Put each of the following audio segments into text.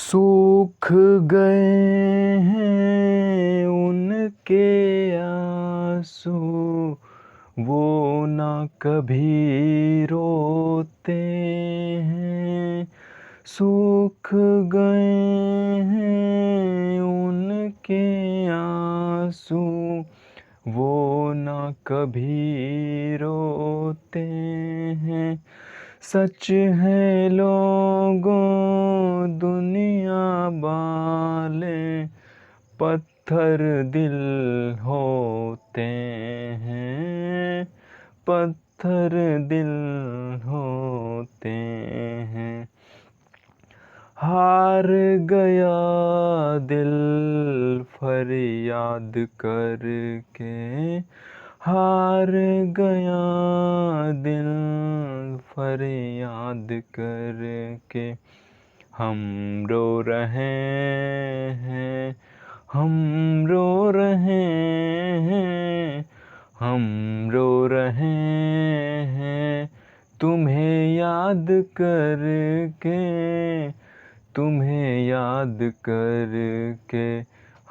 सूख गए हैं उनके आंसू, वो ना कभी रोते हैं। सूख गए हैं उनके आंसू, वो ना कभी रोते हैं। सच है लोगों दुनिया वाले पत्थर दिल होते हैं, पत्थर दिल होते हैं। हार गया दिल फरियाद करके, हार गया दिल फरियाद करके। हम रो रहे हैं, हम रो रहे हैं, हम रो रहे हैं तुम्हें याद करके, तुम्हें याद करके।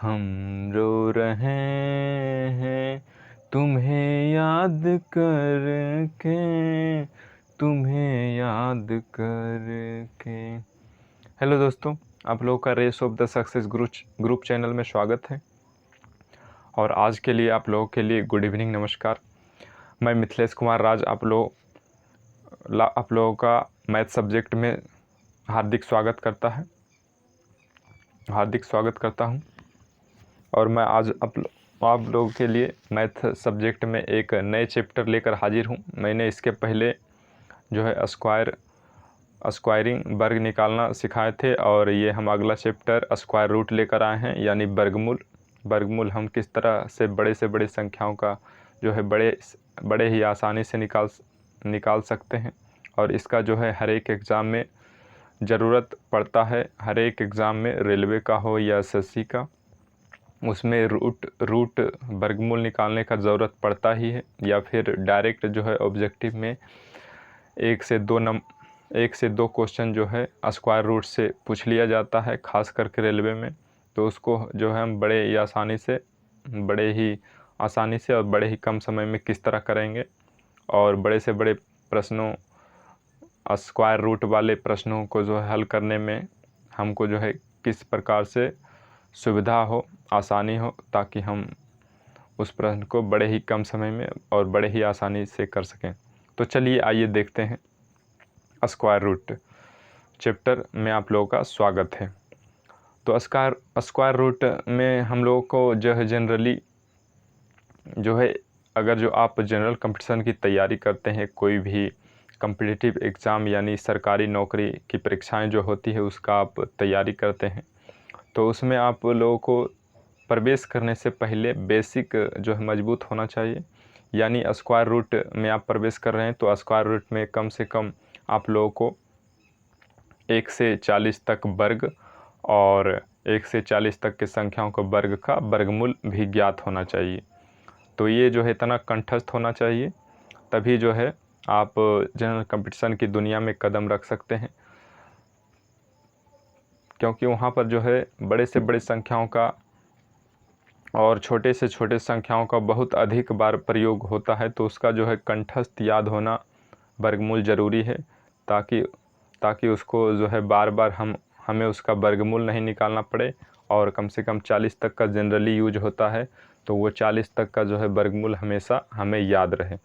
हम रो रहे हैं तुम्हें याद करके, तुम्हें याद करके। हेलो दोस्तों, आप लोगों का race of the success group channel में स्वागत है। और आज के लिए आप लोगों के लिए गुड इवनिंग, नमस्कार। मैं मिथिलेश कुमार राज आप लोगों का मैथ सब्जेक्ट में हार्दिक स्वागत करता हूं। और मैं आज आप लोगों के लिए मैथ सब्जेक्ट में एक नए चैप्टर लेकर हाजिर हूं। मैंने इसके पहले जो है स्क्वायरिंग वर्ग निकालना सिखाए थे, और ये हम अगला चैप्टर स्क्वायर रूट लेकर आए हैं, यानी वर्गमूल हम किस तरह से बड़ी संख्याओं का जो है बड़े ही आसानी से निकाल सकते हैं। और इसका जो है हर एक एग्ज़ाम में ज़रूरत पड़ता है। हर एक एग्ज़ाम में रेलवे का हो या एसएससी का, उसमें रूट वर्गमूल निकालने का ज़रूरत पड़ता ही है। या फिर डायरेक्ट जो है ऑब्जेक्टिव में एक से दो क्वेश्चन जो है स्क्वायर रूट से पूछ लिया जाता है, खास करके रेलवे में। तो उसको जो है हम बड़े ही आसानी से और बड़े ही कम समय में किस तरह करेंगे, और बड़े से बड़े प्रश्नों, स्क्वायर रूट वाले प्रश्नों को जो है हल करने में हमको जो है किस प्रकार से सुविधा हो, आसानी हो, ताकि हम उस प्रश्न को बड़े ही कम समय में और बड़े ही आसानी से कर सकें। तो चलिए आइए देखते हैं। स्क्वायर रूट चैप्टर में आप लोगों का स्वागत है। तो स्क्वायर रूट में हम लोगों को जो है जनरली जो है, अगर जो आप जनरल कंपटीशन की तैयारी करते हैं, कोई भी कम्पिटिटिव एग्ज़ाम यानी सरकारी नौकरी की परीक्षाएं जो होती है उसका आप तैयारी करते हैं, तो उसमें आप लोगों को प्रवेश करने से पहले बेसिक जो है मजबूत होना चाहिए। यानी स्क्वायर रूट में आप प्रवेश कर रहे हैं तो स्क्वायर रूट में कम से कम आप लोगों को 1 से 40 तक वर्ग और 1 से 40 तक के संख्याओं का वर्ग का वर्गमूल भी ज्ञात होना चाहिए। तो ये जो है इतना कंठस्थ होना चाहिए, तभी जो है आप जनरल कंपटीशन की दुनिया में कदम रख सकते हैं। क्योंकि वहाँ पर जो है बड़े से बड़े संख्याओं का और छोटे से छोटे संख्याओं का बहुत अधिक बार प्रयोग होता है, तो उसका जो है कंठस्थ याद होना वर्गमूल ज़रूरी है, ताकि उसको जो है बार बार हमें उसका वर्गमूल नहीं निकालना पड़े। और कम से कम 40 तक का जनरली यूज होता है, तो वो 40 तक का जो है वर्गमूल हमेशा हमें याद रहे।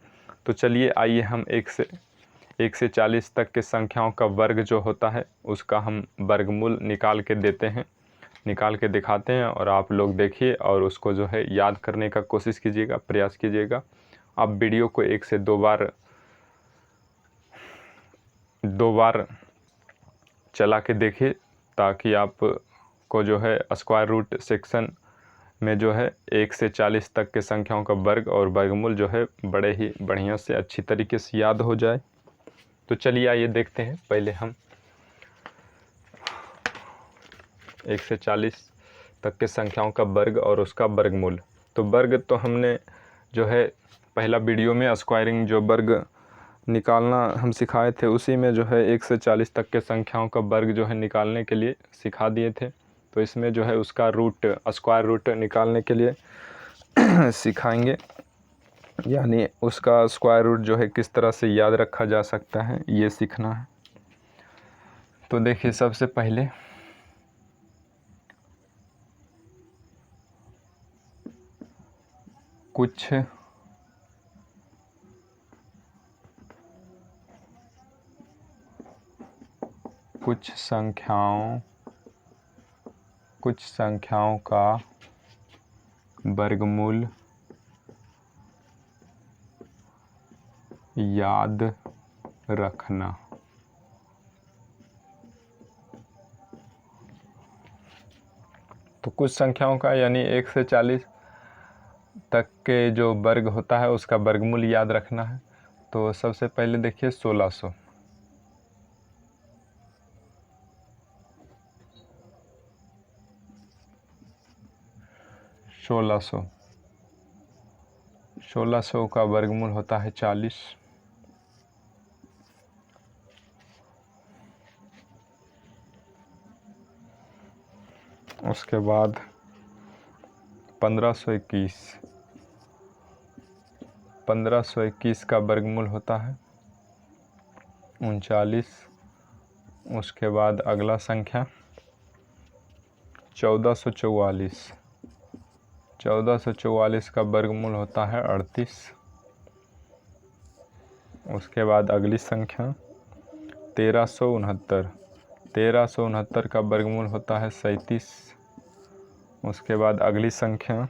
तो चलिए आइए हम 1 से 40 तक के संख्याओं का वर्ग जो होता है उसका हम वर्गमूल निकाल के दिखाते हैं, और आप लोग देखिए और उसको जो है याद करने का कोशिश कीजिएगा, प्रयास कीजिएगा। आप वीडियो को 1 से 2 बार चला के देखिए, ताकि आप को जो है स्क्वायर रूट सेक्शन में जो है 1 से 40 तक के संख्याओं का वर्ग और वर्गमूल जो है बड़े ही बढ़िया से अच्छी तरीके से याद हो जाए। तो चलिए आइए देखते हैं। पहले हम 1 से 40 तक के संख्याओं का वर्ग और उसका वर्गमूल। तो वर्ग तो हमने जो है पहला वीडियो में स्क्वायरिंग जो वर्ग निकालना हम सिखाए थे, उसी में जो है 1 से 40 तक के संख्याओं का वर्ग जो है निकालने के लिए सिखा दिए थे। तो इसमें जो है उसका रूट, स्क्वायर रूट निकालने के लिए सिखाएंगे, यानी उसका स्क्वायर रूट जो है किस तरह से याद रखा जा सकता है, ये सीखना है। तो देखिए, सबसे पहले कुछ संख्याओं का वर्गमूल याद रखना। तो कुछ संख्याओं का यानी 1 से 40 तक के जो वर्ग होता है उसका वर्गमूल याद रखना है। तो सबसे पहले देखिए 1600। 1600 का वर्गमूल होता है 40। उसके बाद 1521। 1521 का वर्गमूल होता है 39। उसके बाद अगला संख्या 1444। 1444 का वर्गमूल होता है 38। उसके बाद अगली संख्या 1369। 1369 का वर्गमूल होता है 37। उसके बाद अगली संख्या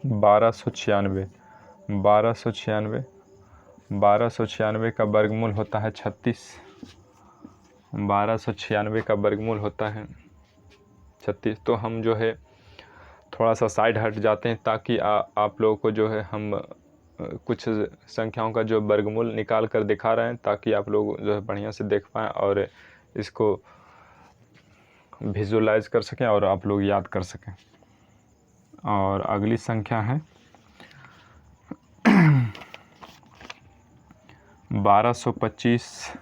1296। 1296। 1296 का वर्गमूल होता है 36। 1296 का वर्गमूल होता है 36। तो हम जो है थोड़ा सा साइड हट जाते हैं ताकि आप लोगों को जो है हम कुछ संख्याओं का जो वर्गमूल निकाल कर दिखा रहे हैं, ताकि आप लोग जो है बढ़िया से देख पाएँ और इसको विजुअलाइज कर सकें और आप लोग याद कर सकें। और अगली संख्या है 1225।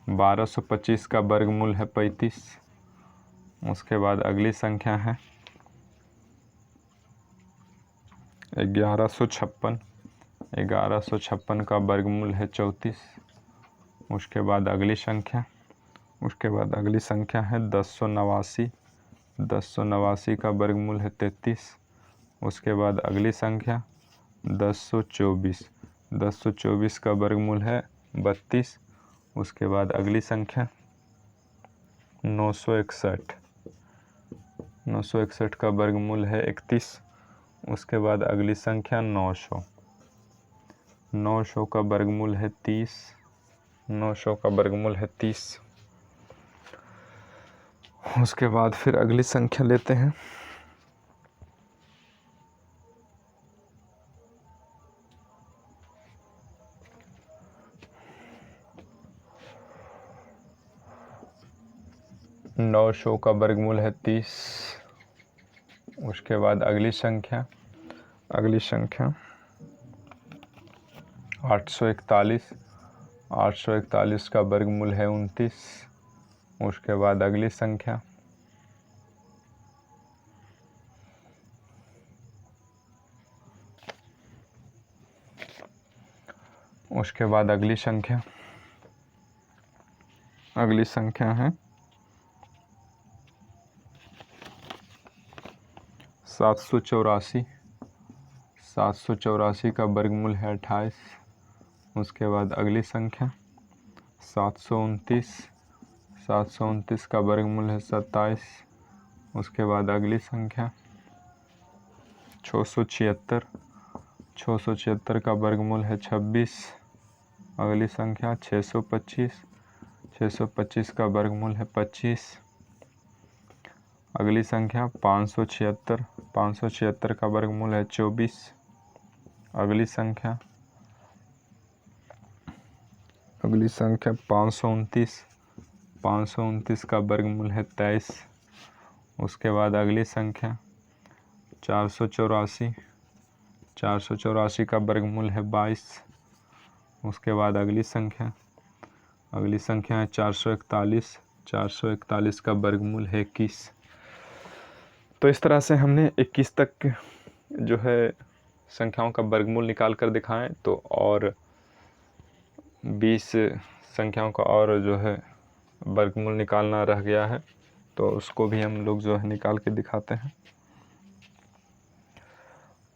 1225 का वर्गमूल है 35। उसके बाद अगली संख्या है 1156। 1156 का वर्गमूल है 34। उसके बाद अगली संख्या है 1089। 1089 का वर्गमूल है 33। उसके बाद अगली संख्या 1024। 1024 का वर्गमूल है 32। उसके बाद अगली संख्या 961। 961 का वर्गमूल है 31। उसके बाद अगली संख्या 900। 900 का वर्गमूल है 30। 900 का वर्गमूल है 30। उसके बाद फिर अगली संख्या लेते हैं 900 का वर्गमूल है 30। उसके बाद अगली संख्या 841। 841 का वर्गमूल है 29। उसके बाद अगली संख्या 784। 784 का वर्गमूल है 28। उसके बाद अगली संख्या 729। 729 का वर्गमूल है 27। उसके बाद अगली संख्या 676। 676 का वर्गमूल है 26। अगली संख्या 625। 625 का वर्गमूल है 25। अगली संख्या 576। 576 का वर्गमूल है 24। अगली संख्या 529। 529 का वर्गमूल है 23। उसके बाद अगली संख्या 484। 484 का वर्गमूल है 22। उसके बाद अगली संख्या है 441। 441 का वर्गमूल है 21। तो इस तरह से हमने 21 तक जो है संख्याओं का वर्गमूल निकाल कर दिखाएं। तो और 20 संख्याओं का और जो है वर्गमूल निकालना रह गया है, तो उसको भी हम लोग जो है निकाल के दिखाते हैं।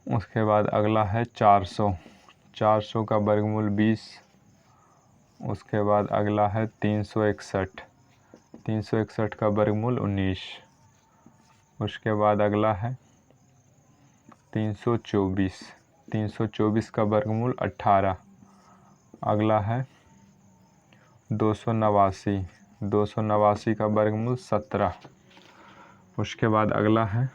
उसके बाद अगला है 400। 400 का वर्गमूल 20। उसके बाद अगला है 361। 361 का वर्गमूल 19। उसके बाद अगला है 324। 324 का वर्गमूल 18। अगला है 289। 289 का वर्गमूल 17। उसके बाद अगला है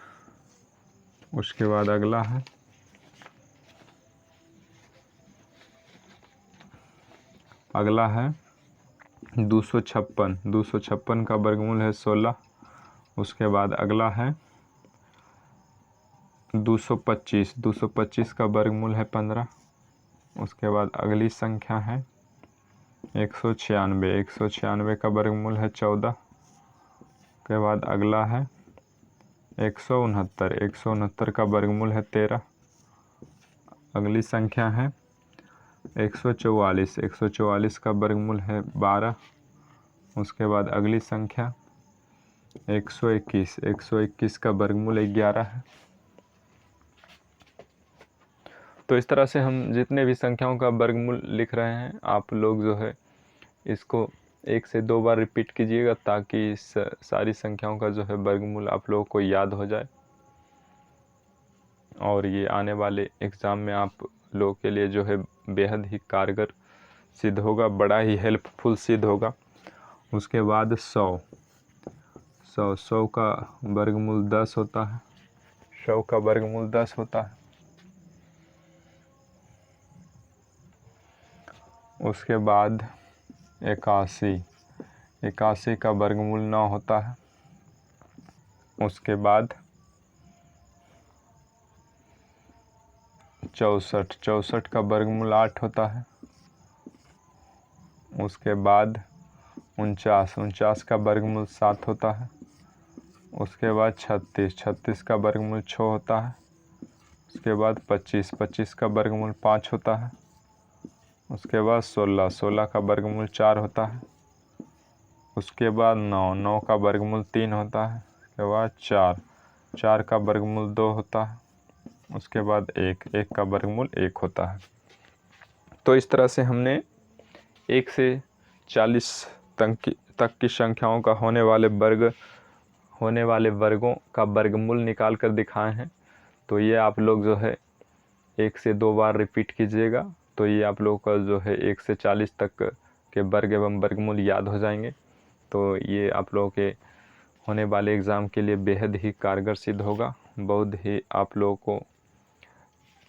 256। 256 का वर्गमूल है 16। उसके बाद अगला है 225। 225 का वर्गमूल है 15। उसके बाद अगली संख्या है 196। 196 का वर्गमूल है 14। के बाद अगला है 169। 169 का वर्गमूल है 13। अगली संख्या है 144। 144 का वर्गमूल है 12। उसके बाद अगली संख्या 121। 121 का वर्गमूल 11 है। तो इस तरह से हम जितने भी संख्याओं का वर्गमूल लिख रहे हैं, आप लोग जो है इसको 1 से 2 बार रिपीट कीजिएगा, ताकि सारी संख्याओं का जो है वर्गमूल आप लोगों को याद हो जाए, और ये आने वाले एग्ज़ाम में आप लोगों के लिए जो है बेहद ही कारगर सिद्ध होगा, बड़ा ही हेल्पफुल सिद्ध होगा। उसके बाद 100 का वर्गमूल 10 होता है। 100 का वर्गमूल 10 होता है। उसके बाद 81। 81 का वर्गमूल 9 होता है। उसके बाद 64। 64 का वर्गमूल 8 होता है। उसके बाद 49। 49 का वर्गमूल 7 होता है। उसके बाद 36। 36 का वर्गमूल 6 होता है। उसके बाद 25। 25 का वर्गमूल 5 होता है। उसके बाद 16। 16 का वर्गमूल 4 होता है। उसके बाद 9। 9 का वर्गमूल 3 होता है। उसके बाद 4। 4 का वर्गमूल 2 होता है। उसके बाद 1। 1 का वर्गमूल 1 होता है। तो इस तरह से हमने 1 से 40 तक की संख्याओं का होने वाले वर्गों का वर्गमूल निकाल कर दिखाए हैं। तो ये आप लोग जो है 1 से 2 बार रिपीट कीजिएगा, तो ये आप लोगों का जो है 1 से 40 तक के वर्ग एवं वर्गमूल याद हो जाएंगे। तो ये आप लोगों के होने वाले एग्ज़ाम के लिए बेहद ही कारगर सिद्ध होगा। बहुत ही आप लोगों को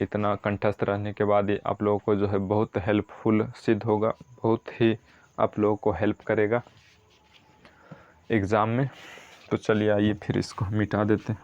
इतना कंठस्थ रहने के बाद ये आप लोगों को जो है बहुत हेल्पफुल सिद्ध होगा, बहुत ही आप लोगों को हेल्प करेगा एग्ज़ाम में। तो चलिए आइए फिर इसको मिटा देते हैं।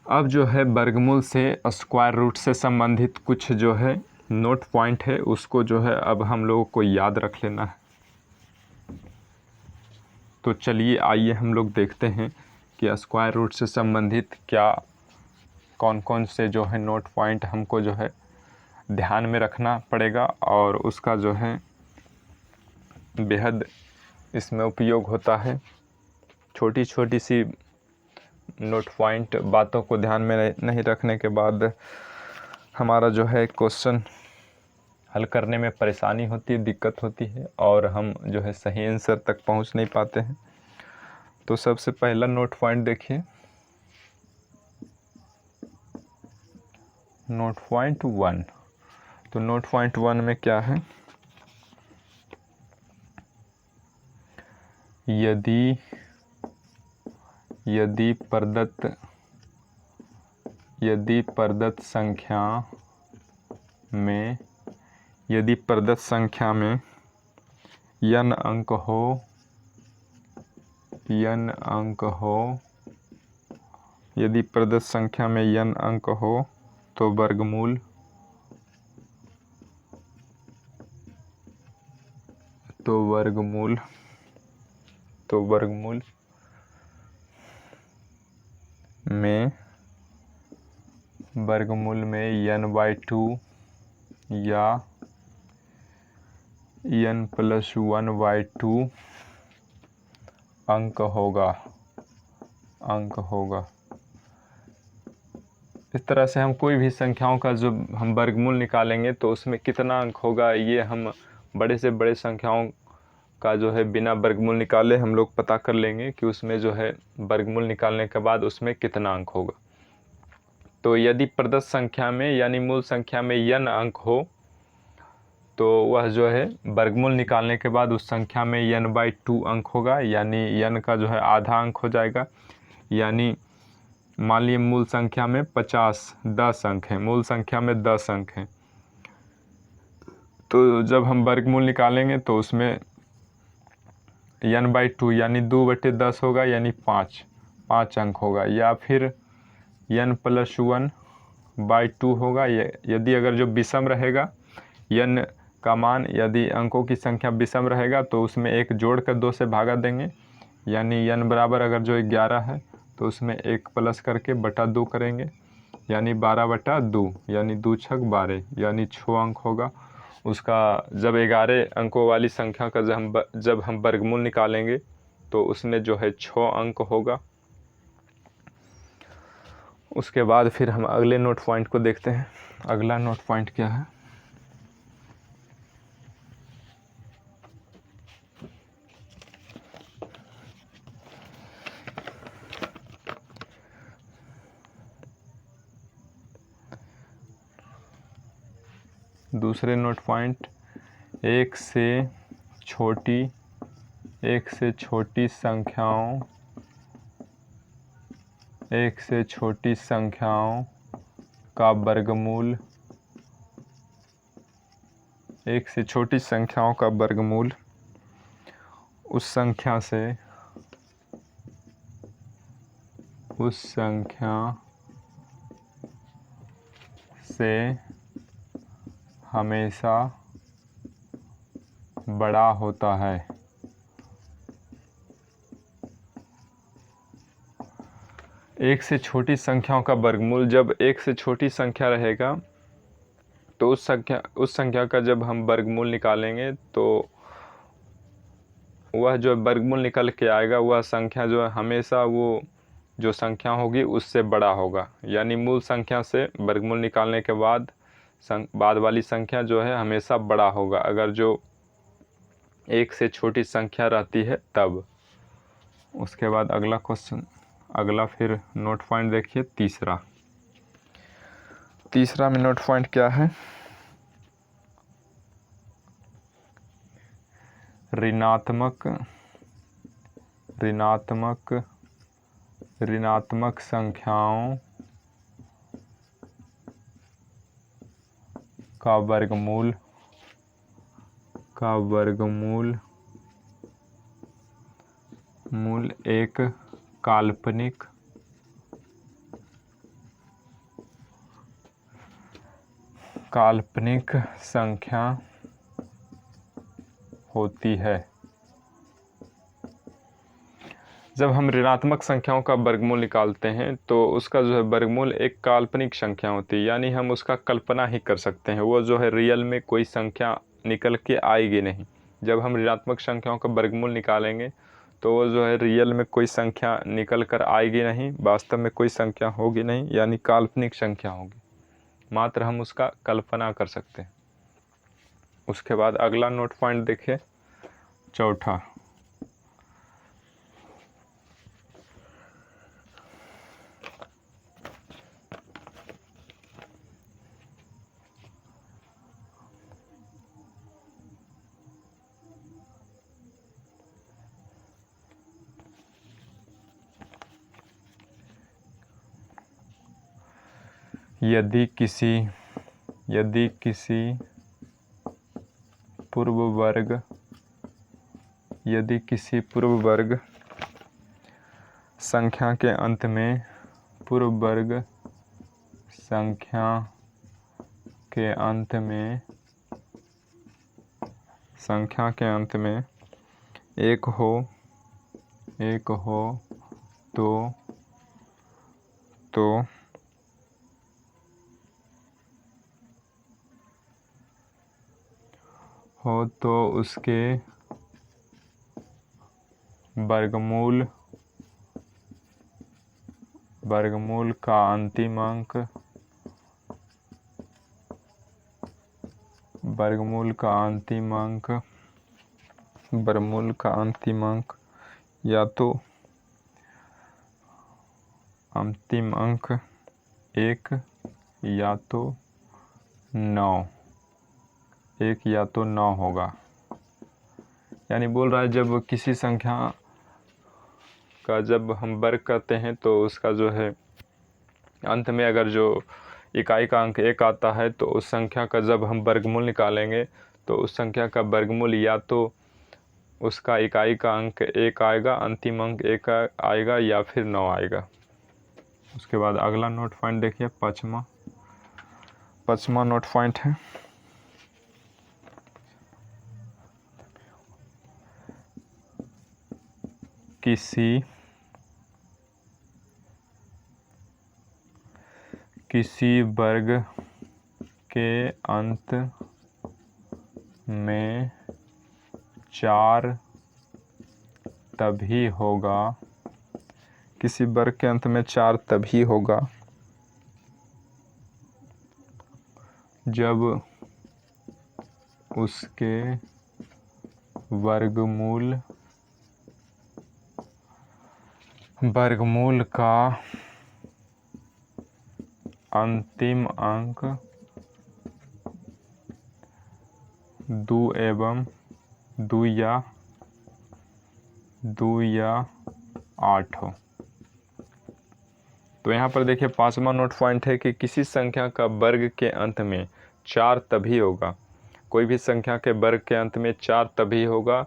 अब जो है वर्गमूल से स्क्वायर रूट से संबंधित कुछ जो है नोट पॉइंट है, उसको जो है अब हम लोगों को याद रख लेना है। तो चलिए आइए हम लोग देखते हैं कि स्क्वायर रूट से संबंधित कौन कौन से जो है नोट पॉइंट हमको जो है ध्यान में रखना पड़ेगा, और उसका जो है बेहद इसमें उपयोग होता है। छोटी छोटी सी नोट पॉइंट बातों को ध्यान में नहीं रखने के बाद हमारा जो है क्वेश्चन हल करने में परेशानी होती है, दिक्कत होती है, और हम जो है सही आंसर तक पहुंच नहीं पाते हैं। तो सबसे पहला नोट पॉइंट देखिए, नोट पॉइंट 1। तो नोट पॉइंट 1 में क्या है, यदि प्रदत्त संख्या में n अंक हो, यदि प्रदत्त संख्या में n अंक हो तो वर्गमूल में n/2 या n+1/2 अंक होगा। इस तरह से हम कोई भी संख्याओं का जो हम वर्गमूल निकालेंगे तो उसमें कितना अंक होगा, ये हम बड़े से बड़े संख्याओं का जो है बिना वर्गमूल निकाले हम लोग पता कर लेंगे कि उसमें जो है वर्गमूल निकालने के बाद उसमें कितना अंक होगा। तो यदि प्रदत्त संख्या में यानी मूल संख्या में n अंक हो तो वह जो है वर्गमूल निकालने के बाद उस संख्या में n/2 अंक होगा, यानी n का जो है आधा अंक हो जाएगा। यानी मान लीजिए मूल संख्या में 10 अंक हैं, मूल संख्या में 10 अंक हैं, तो जब हम वर्गमूल निकालेंगे तो उसमें n/2 यानी 2/10 होगा, यानी 5 अंक होगा। या फिर n+1/2 होगा, यदि अगर जो विषम रहेगा n का मान, यदि अंकों की संख्या विषम रहेगा तो उसमें एक जोड़ कर 2 से भागा देंगे, यानी n बराबर अगर जो 11 है तो उसमें 1 प्लस करके बटा 2 करेंगे, यानी 12/2, यानी 2 छक 12, यानी 6 अंक होगा उसका। जब 11 अंकों वाली संख्या का जब हम वर्गमूल निकालेंगे तो उसमें जो है 6 अंक होगा। उसके बाद फिर हम अगले नोट पॉइंट को देखते हैं। अगला नोट पॉइंट क्या है? दूसरे नोट पॉइंट, एक से छोटी संख्याओं का वर्गमूल, एक से छोटी संख्याओं का वर्गमूल उस संख्या से हमेशा बड़ा होता है। एक से छोटी संख्याओं का वर्गमूल, जब एक से छोटी संख्या रहेगा तो उस संख्या का जब हम वर्गमूल निकालेंगे तो वह जो वर्गमूल निकल के आएगा वह संख्या जो है हमेशा वो जो संख्या होगी उससे बड़ा होगा। यानी मूल संख्या से वर्गमूल निकालने के बाद बाद वाली संख्या जो है हमेशा बड़ा होगा अगर जो एक से छोटी संख्या रहती है तब। उसके बाद अगला क्वेश्चन, अगला फिर नोट पॉइंट देखिए, तीसरा में नोट पॉइंट क्या है? ऋणात्मक संख्याओं का वर्गमूल एक काल्पनिक संख्या होती है। जब हम ऋणात्मक संख्याओं का वर्गमूल निकालते हैं तो उसका जो है वर्गमूल एक काल्पनिक संख्या होती है, यानी हम उसका कल्पना ही कर सकते हैं, वो जो है रियल में कोई संख्या निकल के आएगी नहीं। जब हम ऋणात्मक संख्याओं का वर्गमूल निकालेंगे तो वो जो है रियल में कोई संख्या निकल कर आएगी नहीं, वास्तव में कोई संख्या होगी नहीं, यानी काल्पनिक संख्या होगी, मात्र हम उसका कल्पना कर सकते हैं। उसके बाद अगला नोट पॉइंट देखिए, चौथा, यदि किसी पूर्ण वर्ग यदि किसी पूर्ण वर्ग संख्या के अंत में पूर्ण वर्ग संख्या के अंत में एक हो तो उसके वर्गमूल का अंतिम अंक या तो अंतिम अंक 1 या तो 9 होगा। यानी बोल रहा है जब किसी संख्या का जब हम वर्ग करते हैं तो उसका जो है अंत में अगर जो इकाई का अंक 1 आता है तो उस संख्या का जब हम वर्गमूल निकालेंगे तो उस संख्या का वर्गमूल या तो उसका इकाई का अंक 1 आएगा, अंतिम अंक 1 आएगा या फिर 9 आएगा। उसके बाद अगला नोट पॉइंट देखिए, पाँचवा नोट पॉइंट है किसी वर्ग के अंत में 4 तभी होगा, किसी वर्ग के अंत में 4 तभी होगा जब उसके वर्गमूल का अंतिम अंक 2 या 8 हो। तो यहाँ पर देखिए पांचवा नोट पॉइंट है कि किसी संख्या का वर्ग के अंत में 4 तभी होगा, कोई भी संख्या के वर्ग के अंत में 4 तभी होगा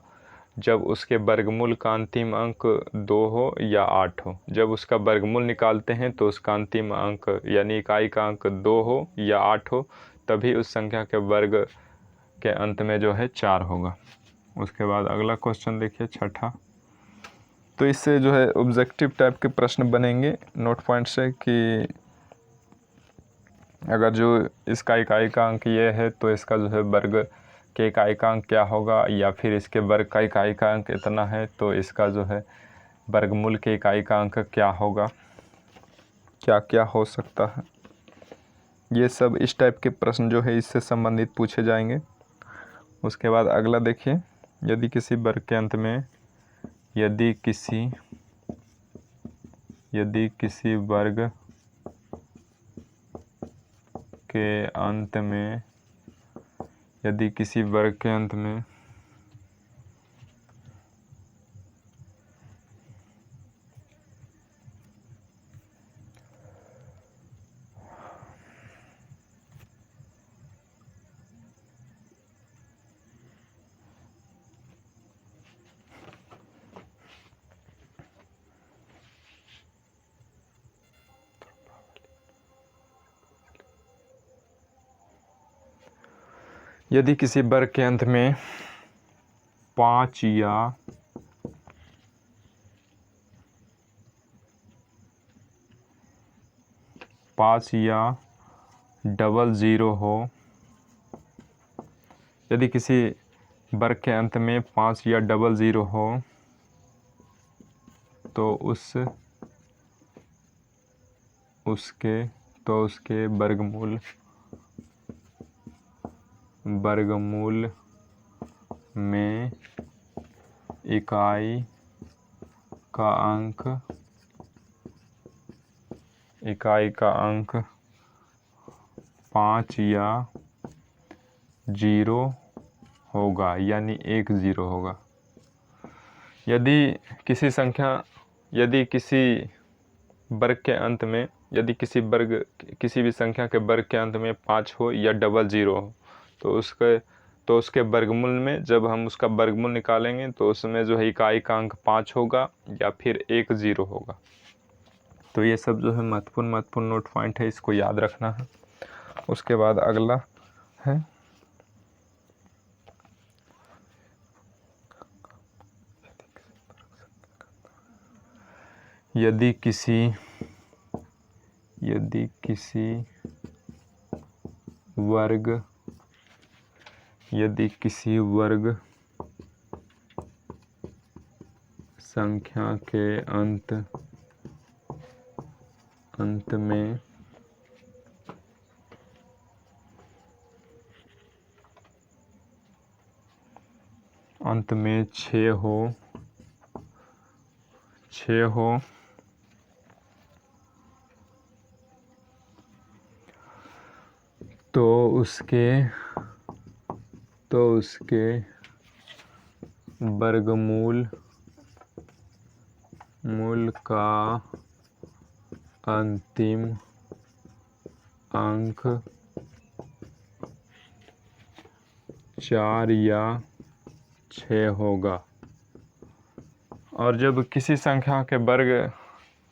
जब उसके वर्गमूल का अंतिम अंक 2 हो या 8 हो। जब उसका वर्गमूल निकालते हैं तो उसका अंतिम अंक यानी इकाई का अंक 2 हो या 8 हो, तभी उस संख्या के वर्ग के अंत में जो है 4 होगा। उसके बाद अगला क्वेश्चन देखिए, छठा। तो इससे जो है ऑब्जेक्टिव टाइप के प्रश्न बनेंगे नोट पॉइंट से कि अगर जो इसका इकाई का अंक ये है तो इसका जो है वर्ग के इकाई का अंक क्या होगा, या फिर इसके वर्ग का इकाई का अंक इतना है तो इसका जो है वर्गमूल के इकाई का अंक क्या होगा, क्या क्या हो सकता है। ये सब इस टाइप के प्रश्न जो है इससे संबंधित पूछे जाएंगे। उसके बाद अगला देखिए, यदि किसी वर्ग के अंत में यदि किसी वर्ग के अंत में यदि किसी वर्ग के अंत में 5 या 00 हो, यदि किसी वर्ग के अंत में 5 या 00 हो तो उसके वर्गमूल में इकाई का अंक 5 या 0 होगा, यानी 10 होगा। यदि किसी वर्ग के अंत में किसी भी संख्या के वर्ग के अंत में 5 हो या 00 हो तो उसके तो उसके वर्गमूल में जब हम उसका वर्गमूल निकालेंगे तो उसमें जो है इकाई का अंक 5 होगा या फिर 1 0 होगा। तो ये सब जो है महत्वपूर्ण नोट पॉइंट है, इसको याद रखना है। उसके बाद अगला है यदि किसी वर्ग संख्या के अंत में 6 हो तो उसके वर्गमूल का अंतिम अंक 4 या 6 होगा। और जब किसी संख्या के वर्ग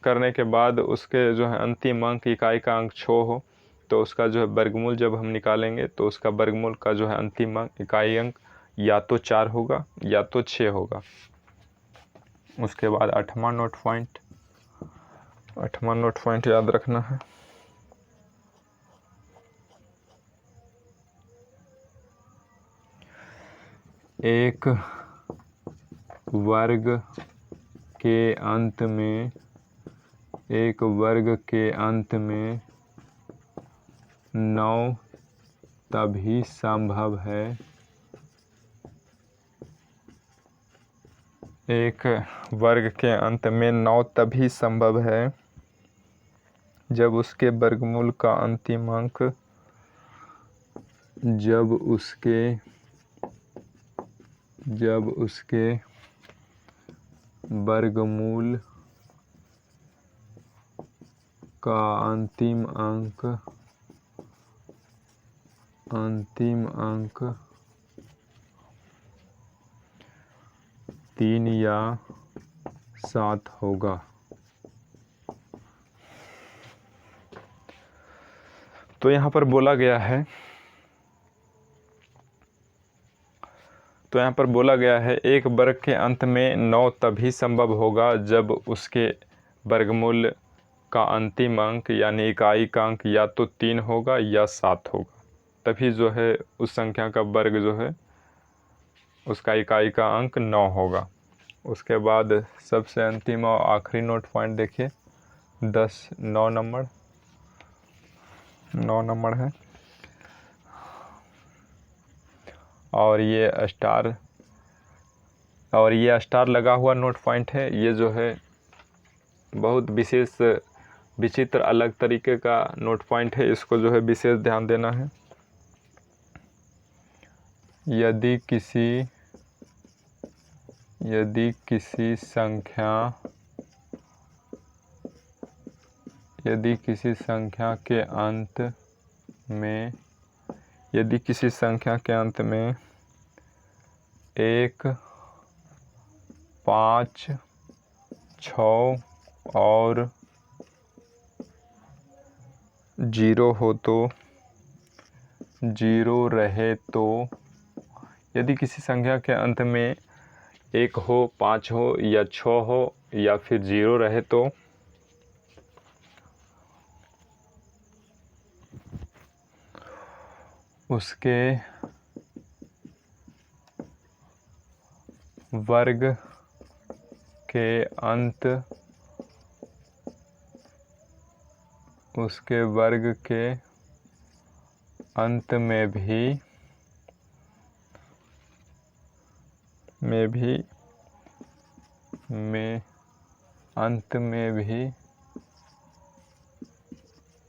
करने के बाद उसके जो है अंतिम अंक इकाई का अंक 6 हो तो उसका जो है वर्गमूल जब हम निकालेंगे तो उसका वर्गमूल का जो है अंतिम अंक इकाई अंक या तो 4 होगा या तो 6 होगा। उसके बाद 8वां नोट पॉइंट याद रखना है। एक वर्ग के अंत में 9 तभी संभव है। एक वर्ग के अंत में 9 तभी संभव है जब उसके वर्गमूल का अंतिम अंक जब उसके वर्गमूल का अंतिम अंक 3 या 7 होगा। तो यहाँ पर बोला गया है एक वर्ग के अंत में 9 तभी संभव होगा जब उसके वर्गमूल का अंतिम अंक यानी इकाई का अंक या तो 3 होगा या 7 होगा, तभी जो है उस संख्या का वर्ग जो है उसका इकाई का अंक 9 होगा। उसके बाद सबसे अंतिम और आखिरी नोट पॉइंट देखिए 9 नंबर है और ये स्टार लगा हुआ नोट पॉइंट है। ये जो है बहुत विचित्र अलग तरीके का नोट पॉइंट है, इसको जो है विशेष ध्यान देना है। यदि किसी संख्या के अंत में 1 5 6 और 0 हो तो 0 रहे तो यदि किसी संख्या के अंत में 1 हो 5 हो या 6 हो या फिर 0 रहे तो उसके वर्ग के अंत में भी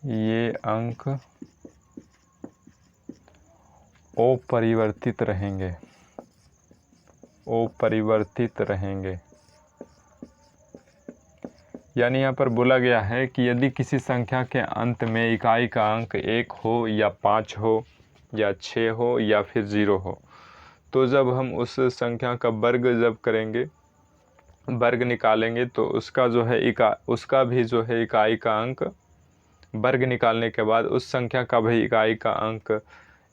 ये अंक अपरिवर्तित रहेंगे। यानी यहाँ पर बोला गया है कि यदि किसी संख्या के अंत में इकाई का अंक 1 हो या 5 हो या 6 हो या फिर 0 हो तो जब हम उस संख्या का वर्ग जब करेंगे, वर्ग निकालेंगे, तो उसका जो है उसका भी जो है इकाई का अंक, वर्ग निकालने के बाद उस संख्या का भी इकाई का अंक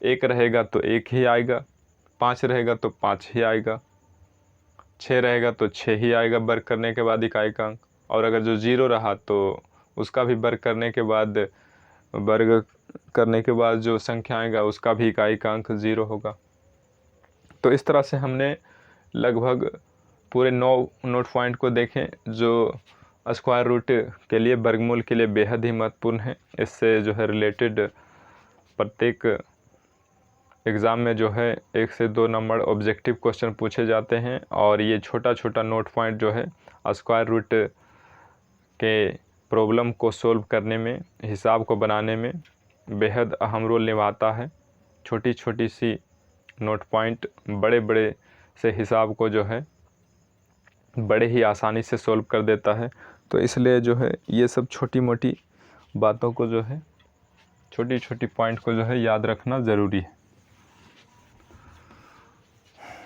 1 रहेगा तो 1 ही आएगा, 5 रहेगा तो 5 ही आएगा, 6 रहेगा तो 6 ही आएगा वर्ग करने के बाद इकाई का अंक। और अगर जो 0 रहा तो उसका भी वर्ग करने के बाद जो संख्या आएगा उसका भी इकाई का अंक 0 होगा। तो इस तरह से हमने लगभग पूरे 9 नोट पॉइंट को देखें जो स्क्वायर रूट के लिए, वर्गमूल के लिए बेहद ही महत्वपूर्ण है। इससे जो है रिलेटेड प्रत्येक एग्ज़ाम में जो है 1 से 2 नंबर ऑब्जेक्टिव क्वेश्चन पूछे जाते हैं। और ये छोटा छोटा नोट पॉइंट जो है स्क्वायर रूट के प्रॉब्लम को सोल्व करने में, हिसाब को बनाने में बेहद अहम रोल निभाता है। छोटी छोटी सी नोट पॉइंट बड़े बड़े से हिसाब को जो है बड़े ही आसानी से सोल्व कर देता है। तो इसलिए जो है ये सब छोटी मोटी बातों को जो है, छोटी छोटी पॉइंट को जो है याद रखना ज़रूरी है।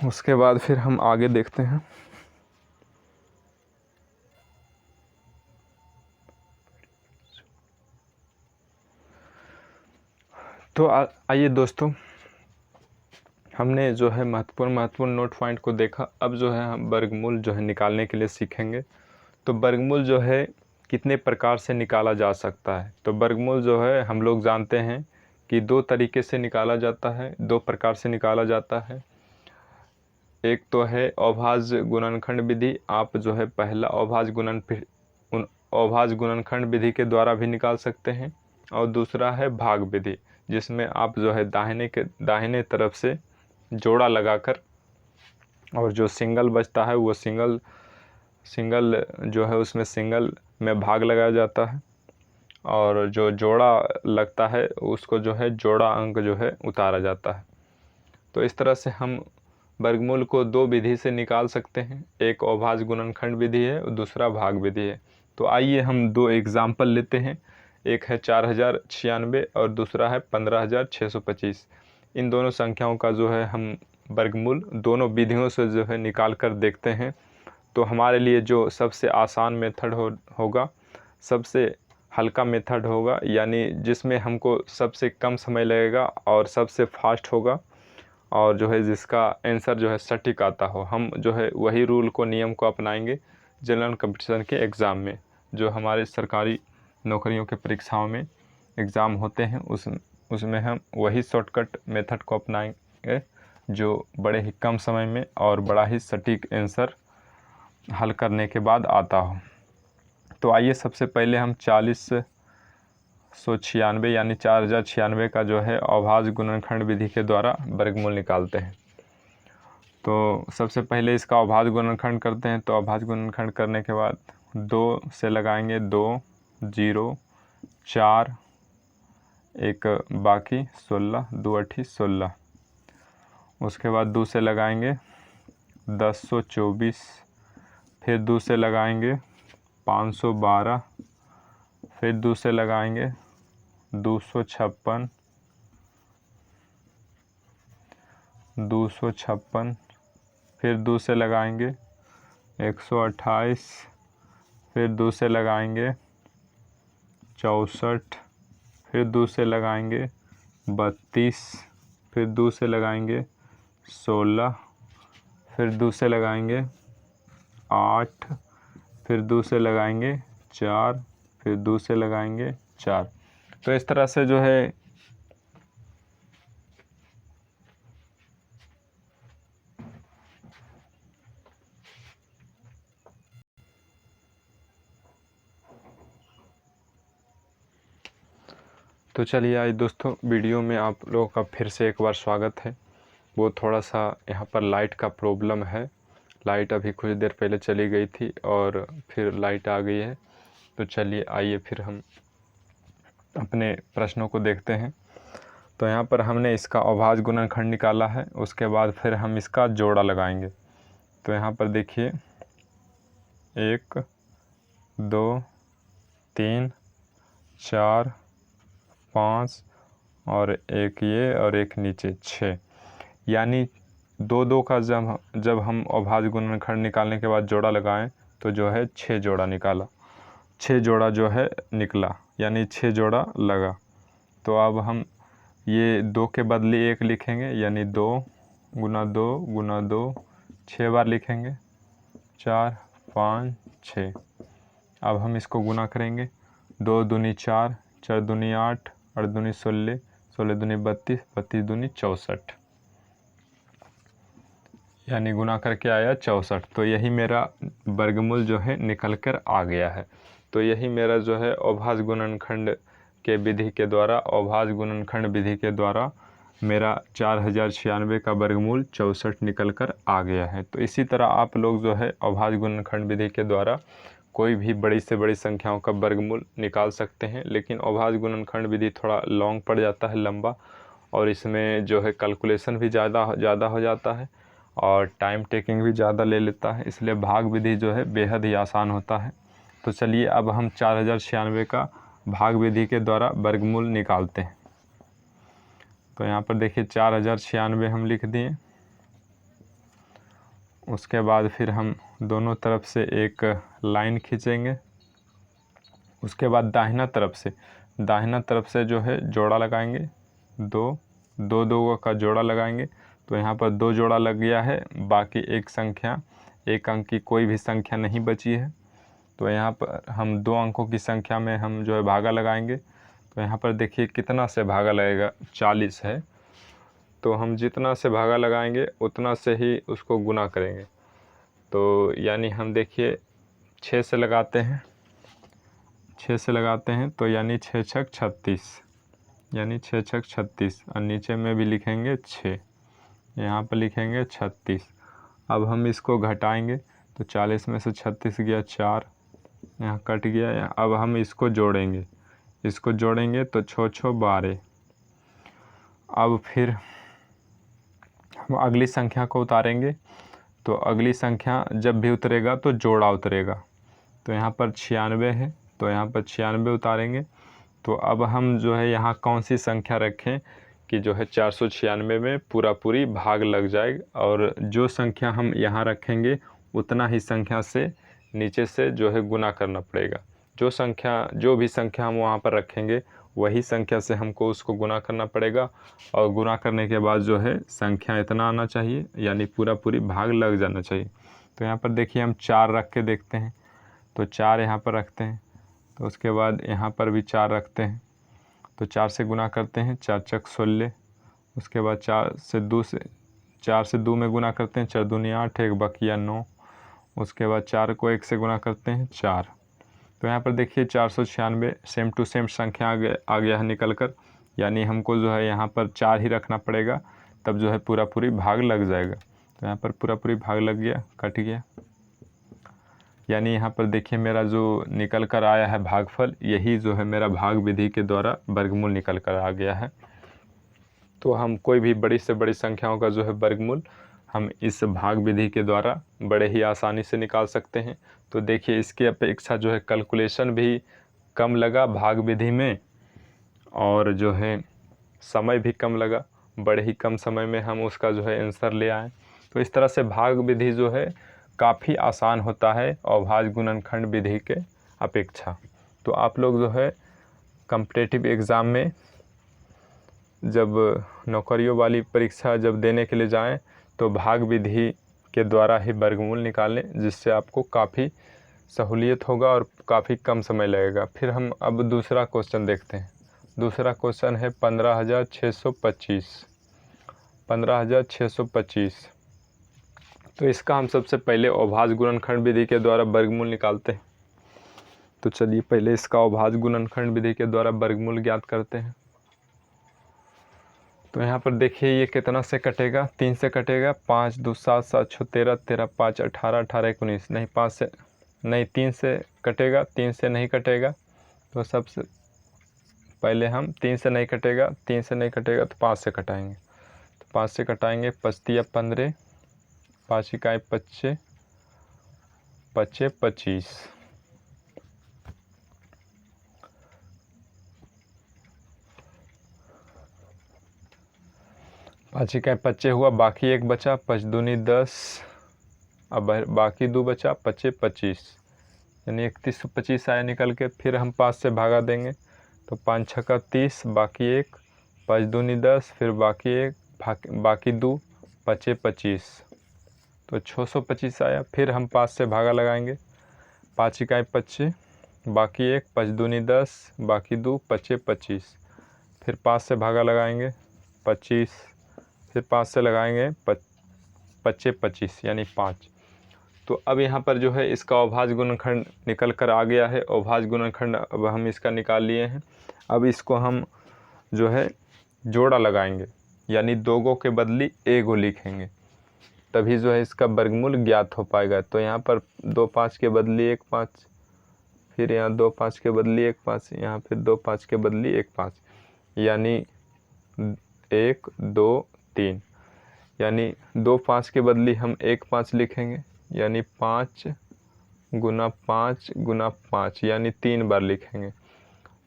उसके बाद फिर हम आगे देखते हैं। तो आइए दोस्तों, हमने जो है महत्वपूर्ण नोट पॉइंट को देखा। अब जो है हम वर्गमूल जो है निकालने के लिए सीखेंगे। तो वर्गमूल जो है कितने प्रकार से निकाला जा सकता है। तो वर्गमूल जो है हम लोग जानते हैं कि 2 तरीके से निकाला जाता है, 2 प्रकार से निकाला जाता है। एक तो है अभाज्य गुणनखंड विधि। आप जो है पहला अभाज्य गुणनखंड विधि के द्वारा भी निकाल सकते हैं। और दूसरा है भाग विधि, जिसमें आप जो है दाहिने तरफ से जोड़ा लगाकर, और जो सिंगल बचता है वो सिंगल जो है उसमें सिंगल में भाग लगाया जाता है, और जो जोड़ा लगता है उसको जो है जोड़ा अंक जो है उतारा जाता है। तो इस तरह से हम वर्गमूल को 2 विधि से निकाल सकते हैं। एक अभाज्य गुणनखंड विधि है और दूसरा भाग विधि है। तो आइए हम 2 एग्जाम्पल लेते हैं। एक है 4096 और दूसरा है 15625। इन दोनों संख्याओं का जो है हम वर्गमूल दोनों विधियों से जो है निकाल कर देखते हैं। तो हमारे लिए जो सबसे आसान मेथड होगा, सबसे हल्का मेथड होगा, यानी जिसमें हमको सबसे कम समय लगेगा और सबसे फास्ट होगा, और जो है जिसका आंसर जो है सटीक आता हो, हम जो है वही रूल को, नियम को अपनाएंगे जनरल कंपटीशन के एग्ज़ाम में। जो हमारे सरकारी नौकरियों के परीक्षाओं में एग्ज़ाम होते हैं उसमें हम वही शॉर्टकट मेथड को अपनाएंगे जो बड़े ही कम समय में और बड़ा ही सटीक आंसर हल करने के बाद आता हो। तो आइए सबसे पहले हम 4096 यानी 4096 का जो है अभाज्य गुणनखंड विधि के द्वारा वर्गमूल निकालते हैं। तो सबसे पहले इसका अभाज्य गुणनखंड करते हैं। तो अभाज्य गुणनखंड करने के बाद 2 से लगाएंगे, 2 0 4 एक बाकी 16, 2 8 16। उसके बाद 2 से लगाएंगे 1024, फिर 2 से लगाएंगे 512, फिर 2 से लगाएंगे 256, 256, फिर 2 से लगाएंगे 128, फिर 2 से लगाएंगे 64, फिर 2 से लगाएंगे 32, फिर 2 से लगाएंगे 16, फिर 2 से लगाएंगे 8, फिर 2 से लगाएंगे 4, फिर 2 से लगाएंगे 4। तो इस तरह से जो है तो चलिए आज दोस्तों, वीडियो में आप लोगों का फिर से एक बार स्वागत है। वो थोड़ा सा यहाँ पर लाइट का प्रॉब्लम है। लाइट अभी कुछ देर पहले चली गई थी और फिर लाइट आ गई है। तो चलिए आइए फिर हम अपने प्रश्नों को देखते हैं। तो यहाँ पर हमने इसका अभाज्य गुणनखंड निकाला है, उसके बाद फिर हम इसका जोड़ा लगाएंगे। तो यहाँ पर देखिए 1 2 3 4 5 और एक ये और एक नीचे 6, यानी दो दो का जब हम अभाज्य गुणनखंड निकालने के बाद जोड़ा लगाएं तो जो है 6 जोड़ा निकाला, 6 जोड़ा जो है निकला, यानी 6 जोड़ा लगा। तो अब हम ये 2 के बदले 1 लिखेंगे, यानी 2 गुना 2 गुना 2 6 बार लिखेंगे, 4 5 6। अब हम इसको गुना करेंगे, 2 दूनी 4, 4 दूनी 8, 8 दूनी 16, 16 दूनी 32, 32 दूनी 64, यानी गुना करके आया 64। तो यही मेरा वर्गमूल जो है निकल कर आ गया है। तो यही मेरा जो है अभाज्य गुणनखंड के विधि के द्वारा, अभाज्य गुणनखंड विधि के द्वारा मेरा 4096 का वर्गमूल 64 निकल कर आ गया है। तो इसी तरह आप लोग जो है अभाज्य गुणनखंड विधि के द्वारा कोई भी बड़ी से बड़ी संख्याओं का वर्गमूल निकाल सकते हैं। लेकिन अभाज्य गुणनखंड विधि थोड़ा लॉन्ग पड़ जाता है, लंबा, और इसमें जो है कैलकुलेशन भी ज़्यादा हो जाता है और टाइम टेकिंग भी ज़्यादा ले लेता है, इसलिए भाग विधि जो है बेहद ही आसान होता है। तो चलिए अब हम 4096 का भाग विधि के द्वारा वर्गमूल निकालते हैं। तो यहाँ पर देखिए 4096 हम लिख दिए। उसके बाद फिर हम दोनों तरफ से एक लाइन खींचेंगे। उसके बाद दाहिना तरफ से जो है जोड़ा लगाएंगे, दो का जोड़ा लगाएंगे। तो यहाँ पर 2 जोड़ा लग गया है, बाकी एक अंक की कोई भी संख्या नहीं बची है। तो यहाँ पर हम 2 अंकों की संख्या में हम जो है भागा लगाएंगे। तो यहाँ पर देखिए कितना से भागा लगेगा, 40 है। तो हम जितना से भागा लगाएंगे उतना से ही उसको गुना करेंगे। तो यानी हम देखिए 6 से लगाते हैं, तो यानी 6 छक 36, यानी 6 छक 36, और नीचे में भी लिखेंगे 6, यहाँ पर लिखेंगे 36। अब हम इसको घटाएंगे तो 40 में से 36 गया 4, यहाँ कट गया। अब हम इसको जोड़ेंगे, तो 6 6 12। अब फिर हम अगली संख्या को उतारेंगे। तो अगली संख्या जब भी उतरेगा तो जोड़ा उतरेगा। तो यहाँ पर 96 है, तो यहाँ पर 96 उतारेंगे। तो अब हम जो है यहाँ कौन सी संख्या रखें कि जो है 496 में पूरी भाग लग जाए, और जो संख्या हम यहाँ रखेंगे उतना ही संख्या से नीचे से जो है गुना करना पड़ेगा। जो भी संख्या हम वहाँ पर रखेंगे वही संख्या से हमको उसको गुना करना पड़ेगा, और गुना करने के बाद जो है संख्या इतना आना चाहिए, यानी पूरी भाग लग जाना चाहिए। तो यहाँ पर देखिए हम 4 रख के देखते हैं। तो 4 यहाँ पर रखते हैं, तो उसके बाद यहाँ पर भी 4 रखते हैं। तो 4 से गुना करते हैं, 4 चक 16। उसके बाद 4 से 2 में गुना करते हैं, 4 दूनी 8, 1 बकिया 9। उसके बाद 4 को 1 से गुना करते हैं, 4। तो यहाँ पर देखिए 496 सेम टू सेम संख्या आ गया है निकल कर, यानी हमको जो है यहाँ पर 4 ही रखना पड़ेगा, तब जो है पूरी भाग लग जाएगा। तो यहाँ पर पूरी भाग लग गया, कट गया। यानी यहाँ पर देखिए मेरा जो निकल कर आया है भागफल, यही जो है मेरा भाग विधि के द्वारा वर्गमूल निकल कर आ गया है। तो हम कोई भी बड़ी से बड़ी संख्याओं का जो है वर्गमूल हम इस भाग विधि के द्वारा बड़े ही आसानी से निकाल सकते हैं। तो देखिए इसकी अपेक्षा जो है कैलकुलेशन भी कम लगा भाग विधि में, और जो है समय भी कम लगा, बड़े ही कम समय में हम उसका जो है आंसर ले आए। तो इस तरह से भाग विधि जो है काफ़ी आसान होता है अभाज्य गुणनखंड विधि के अपेक्षा। तो आप लोग जो है कॉम्पिटिटिव एग्ज़ाम में जब नौकरियों वाली परीक्षा जब देने के लिए जाएं तो भाग विधि के द्वारा ही वर्गमूल निकालें, जिससे आपको काफ़ी सहूलियत होगा और काफ़ी कम समय लगेगा। फिर हम अब दूसरा क्वेश्चन देखते हैं। दूसरा क्वेश्चन है 15,625। 15,625। तो इसका हम सबसे पहले अभाज्य गुणनखंड विधि के द्वारा वर्गमूल निकालते हैं। तो चलिए पहले इसका अभाज्य गुणनखंड विधि के द्वारा वर्गमूल ज्ञात करते हैं। तो यहाँ पर देखिए ये कितना से कटेगा, 3 से कटेगा। 5 2 7 7 6 13 13 5 18 18 19, नहीं 5 से नहीं 3 से कटेगा, 3 से नहीं कटेगा। तो सबसे पहले हम 3 से नहीं कटेगा, तो 5 से कटाएंगे। तो 5 से कटाएंगे, 5 तिया 15, 5 इकाई 25, 25 25। 5 इकाई 25 हुआ, बाकी 1 बचा, 5 दूनी 10, अब बाकी 2 बचा, 25 25, यानी 3125 आया निकल के। फिर हम 5 से भागा देंगे तो 5 छक्का 30, बाकी 1, 5 दूनी 10, फिर बाकी 1, बाकी 2, 25 25, तो 625 आया। फिर हम 5 से भागा लगाएंगे, 5 इकाई 25, बाकी 1, 5 दूनी 10, बाकी 2, 25 25, फिर 5 से भागा लगाएंगे 25, फिर 5 से लगाएंगे 25 25, यानी 5। तो अब यहाँ पर जो है इसका अभाज्य गुणनखंड निकल कर आ गया है। अभाज्य गुणनखंड अब हम इसका निकाल लिए हैं। अब इसको हम जो है जोड़ा लगाएंगे, यानी 2 गो के बदली 1 गो लिखेंगे, तभी जो है इसका वर्गमूल ज्ञात हो पाएगा। तो यहाँ पर 2 5 के बदली 1 5, फिर यहाँ 2 5 के बदली 1 5, यहाँ फिर 2 5 के बदली 1 5, यानी 1 2 3, यानी 2 5 के बदली हम 1 5 लिखेंगे, यानी 5 गुना 5 गुना 5, यानी 3 बार लिखेंगे।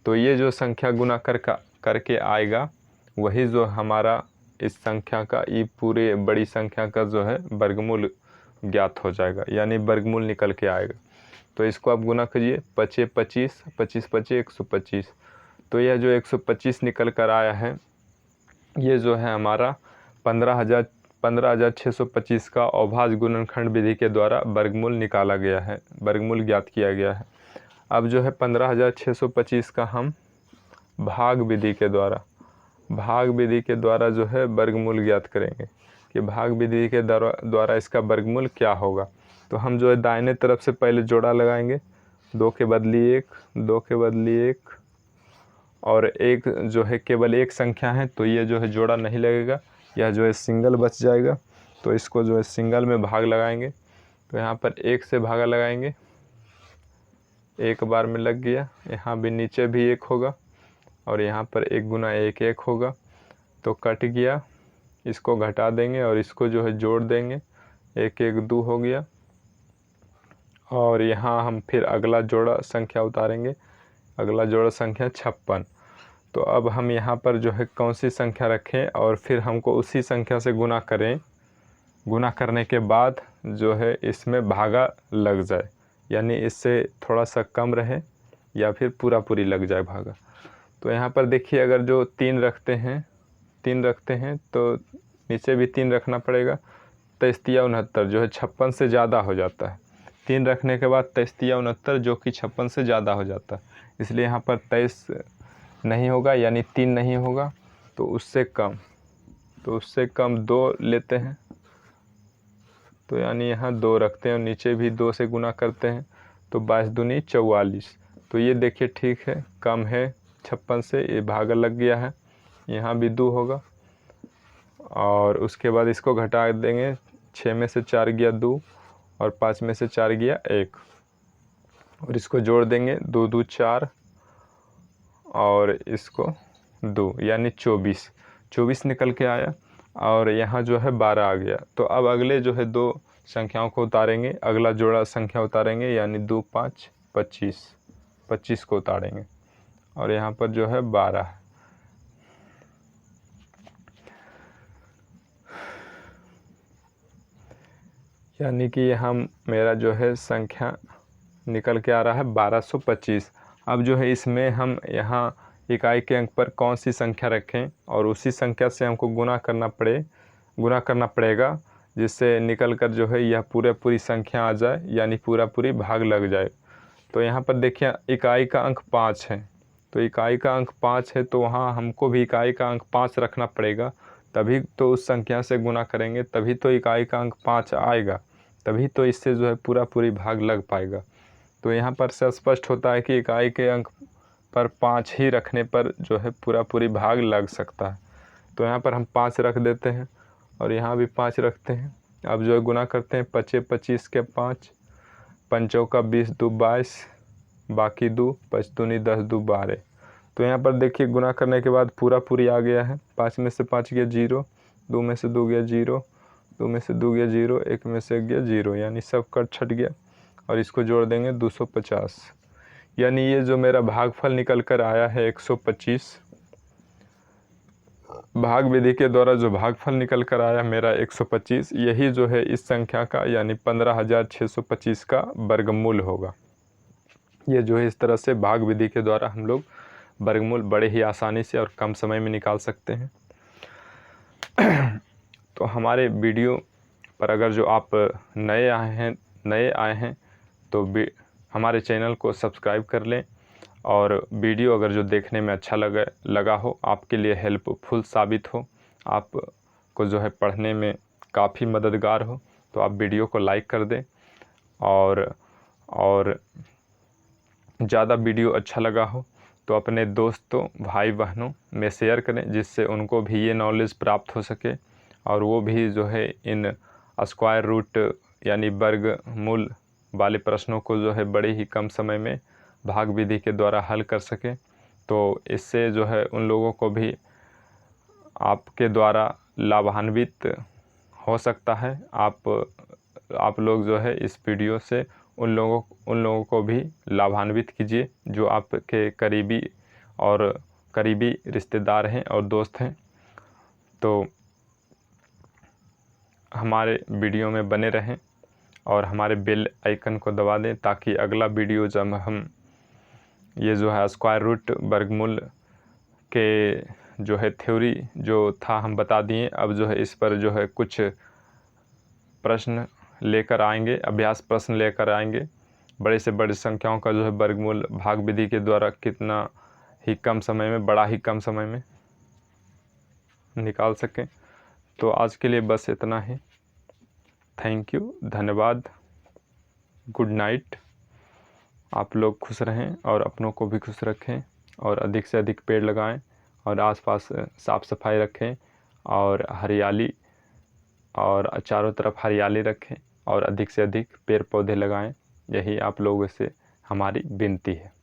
तो ये जो संख्या गुना करके आएगा वही जो हमारा इस संख्या का, ये पूरे बड़ी संख्या का जो है वर्गमूल ज्ञात हो जाएगा, यानी वर्गमूल निकल के आएगा। तो इसको आप गुना कीजिए, 25 25, 25 25 125। तो यह जो 125 निकल कर आया है, ये जो है हमारा 15,625 का अभाज्य गुणनखंड विधि के द्वारा वर्गमूल निकाला गया है, वर्गमूल ज्ञात किया गया है। अब जो है 15,625 का हम भाग विधि के द्वारा जो है वर्गमूल ज्ञात करेंगे कि भाग विधि के द्वारा इसका वर्गमूल क्या होगा। तो हम जो है दाहिने तरफ से पहले जोड़ा लगाएंगे, 2 के बदली 1, 2 के बदली 1, और 1 जो है केवल एक संख्या है तो ये जो है जोड़ा नहीं लगेगा, यह जो है सिंगल बच जाएगा। तो इसको जो है सिंगल में भाग लगाएंगे, तो यहाँ पर 1 से भागा लगाएंगे, 1 बार में लग गया। यहाँ भी नीचे भी 1 होगा और यहाँ पर 1 गुना 1 1 होगा, तो कट गया। इसको घटा देंगे और इसको जो है जोड़ देंगे, 1 1 2 हो गया। और यहाँ हम फिर अगला जोड़ा संख्या उतारेंगे, अगला जोड़ा संख्या 56। तो अब हम यहाँ पर जो है कौन सी संख्या रखें और फिर हमको उसी संख्या से गुना करें, गुना करने के बाद जो है इसमें भागा लग जाए, यानी इससे थोड़ा सा कम रहे या फिर पूरी लग जाए भागा। तो यहाँ पर देखिए, अगर जो 3 रखते हैं तो नीचे भी 3 रखना पड़ेगा। 23 तिया 69 जो है 56 से ज़्यादा हो जाता है, 3 रखने के बाद 23 तिया 69 जो कि 56 से ज़्यादा हो जाता है, इसलिए यहाँ पर 23 नहीं होगा, यानी 3 नहीं होगा। तो उससे कम 2 लेते हैं, तो यानी यहाँ 2 रखते हैं और नीचे भी 2 से गुना करते हैं, तो 22 दूनी 44। तो ये देखिए ठीक है, कम है 56 से, ये भागा लग गया है, यहाँ भी 2 होगा। और उसके बाद इसको घटा देंगे, 6 में से 4 गया 2 और 5 में से 4 गया 1, और इसको जोड़ देंगे, 2 2 4 और इसको 2, यानी 24 निकल के आया। और यहाँ जो है 12 आ गया। तो अब अगले जो है 2 संख्याओं को उतारेंगे, अगला जोड़ा संख्या उतारेंगे, यानी 2 5 25 को उतारेंगे और यहाँ पर जो है 12 है। यानी कि यहाँ मेरा जो है संख्या निकल के आ रहा है 1225। अब जो है इसमें हम यहाँ इकाई के अंक पर कौन सी संख्या रखें और उसी संख्या से हमको गुना करना पड़ेगा, जिससे निकल कर जो है यह पूरी संख्या आ जाए, यानी पूरी भाग लग जाए। तो यहाँ पर देखिए इकाई का अंक 5 है, तो इकाई का अंक 5 है, तो वहाँ हमको भी इकाई का अंक 5 रखना पड़ेगा, तभी तो उस संख्या से गुना करेंगे, तभी तो इकाई का अंक 5 आएगा, तभी तो इससे जो है पूरी भाग लग पाएगा। तो यहाँ पर से स्पष्ट होता है कि इकाई के अंक पर 5 ही रखने पर जो है पूरी भाग लग सकता है। तो यहाँ पर हम 5 रख देते हैं और यहाँ भी 5 रखते हैं। अब जो है गुना करते हैं, 25 25 के 5, 5 चौका 20 2 22, बाकी 2, 5 दूनी 10 2 12। तो यहाँ पर देखिए गुना करने के बाद पूरी आ गया है। 5 में से 5 गया 0, 2 में से 2 गया 0, 2 में से 2 गया 0, 1 में से गया 0, यानी सब कट छट गया। और इसको जोड़ देंगे 250, यानी ये जो मेरा भागफल निकल कर आया है 125। भाग विधि के द्वारा जो भागफल निकल कर आया मेरा 125, यही जो है इस संख्या का यानी 15,625 का वर्गमूल होगा। ये जो है इस तरह से भाग विधि के द्वारा हम लोग वर्गमूल बड़े ही आसानी से और कम समय में निकाल सकते हैं। तो हमारे वीडियो पर अगर जो आप नए आए हैं तो हमारे चैनल को सब्सक्राइब कर लें, और वीडियो अगर जो देखने में अच्छा लगा हो, आपके लिए हेल्पफुल साबित हो, आपको जो है पढ़ने में काफ़ी मददगार हो, तो आप वीडियो को लाइक कर दें। और ज़्यादा वीडियो अच्छा लगा हो तो अपने दोस्तों भाई बहनों में शेयर करें, जिससे उनको भी ये नॉलेज प्राप्त हो सके और वो भी जो है इन स्क्वायर रूट यानी वर्गमूल वाले प्रश्नों को जो है बड़े ही कम समय में भाग विधि के द्वारा हल कर सकें। तो इससे जो है उन लोगों को भी आपके द्वारा लाभान्वित हो सकता है। आप लोग जो है इस वीडियो से उन लोगों को भी लाभान्वित कीजिए जो आपके करीबी रिश्तेदार हैं और दोस्त हैं। तो हमारे वीडियो में बने रहें और हमारे बेल आइकन को दबा दें, ताकि अगला वीडियो जब हम ये जो है स्क्वायर रूट वर्गमूल के जो है थ्योरी जो था हम बता दिए, अब जो है इस पर जो है कुछ प्रश्न लेकर आएंगे, अभ्यास प्रश्न लेकर आएंगे। बड़े से बड़ी संख्याओं का जो है वर्गमूल भाग विधि के द्वारा कितना ही कम समय में, बड़ा ही कम समय में निकाल सकें। तो आज के लिए बस इतना ही। थैंक यू, धन्यवाद, गुड नाइट। आप लोग खुश रहें और अपनों को भी खुश रखें, और अधिक से अधिक पेड़ लगाएं और आसपास साफ़ सफाई रखें और हरियाली, और चारों तरफ हरियाली रखें और अधिक से अधिक पेड़ पौधे लगाएं। यही आप लोगों से हमारी विनती है।